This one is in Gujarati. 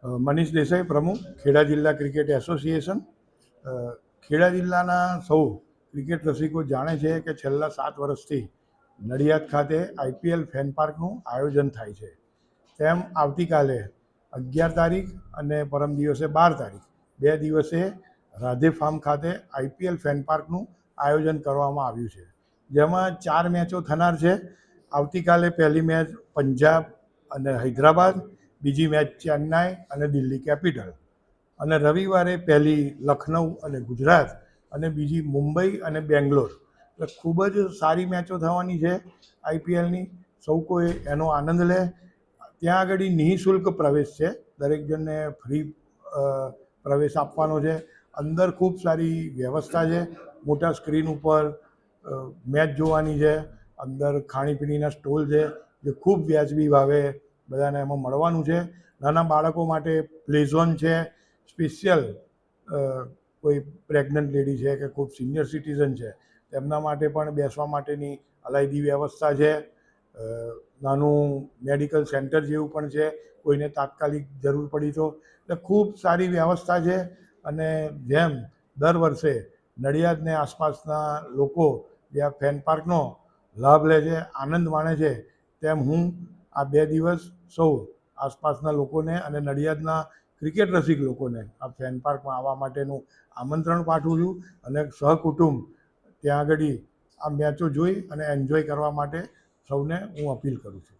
મનીષ દેસાઈ, પ્રમુખ, ખેડા જિલ્લા ક્રિકેટ એસોસિએશન. ખેડા જિલ્લાના સૌ ક્રિકેટ રસિકો જાણે છે કે છેલ્લા 7 વર્ષથી નડિયાદ ખાતે આઈપીએલ ફેન પાર્કનું આયોજન થાય છે. તેમ આવતીકાલે 11 તારીખ અને પરમ દિવસે 12 તારીખ 2 દિવસે રાધે ફાર્મ ખાતે આઈપીએલ ફેન પાર્કનું આયોજન કરવામાં આવ્યું છે, જેમાં 4 મેચો થનાર છે. આવતીકાલે પહેલી મેચ પંજાબ અને હૈદરાબાદ, બીજી મેચ ચેન્નાઈ અને દિલ્હી કેપિટલ, અને રવિવારે પહેલી લખનઉ અને ગુજરાત, અને બીજી મુંબઈ અને બેંગ્લોર. એટલે ખૂબ જ સારી મેચો થવાની છે આઈપીએલની. સૌ કોઈ એનો આનંદ લે. ત્યાં આગળ નિઃશુલ્ક પ્રવેશ છે, દરેક જણને ફ્રી પ્રવેશ આપવાનો છે. અંદર ખૂબ સારી વ્યવસ્થા છે, મોટા સ્ક્રીન ઉપર મેચ જોવાની છે. અંદર ખાણીપીણીના સ્ટોલ છે જે ખૂબ વ્યાજબી ભાવે બધાને એમાં મળવાનું છે. નાના બાળકો માટે પ્લે ઝોન છે, સ્પેશિયલ કોઈ પ્રેગ્નન્ટ લેડી છે કે ખૂબ સિનિયર સિટીઝન છે તેમના માટે પણ બેસવા માટેની અલાયદી વ્યવસ્થા છે. નાનું મેડિકલ સેન્ટર જેવું પણ છે, કોઈને તાત્કાલિક જરૂર પડી તો. એટલે ખૂબ સારી વ્યવસ્થા છે. અને જેમ દર વર્ષે નડિયાદને આસપાસના લોકો જે આ ફેન પાર્કનો લાભ લે છે, આનંદ માણે છે, તેમ હું આ 2 દિવસ સૌ આસપાસના લોકોને અને નડિયાદના ક્રિકેટ રસિક લોકોને આ ફેન પાર્કમાં આવવા માટેનું આમંત્રણ પાઠવું છું. અને સહકુટુંબ ત્યાં આગળ આ મેચો જોઈ અને એન્જોય કરવા માટે સૌને હું અપીલ કરું છું.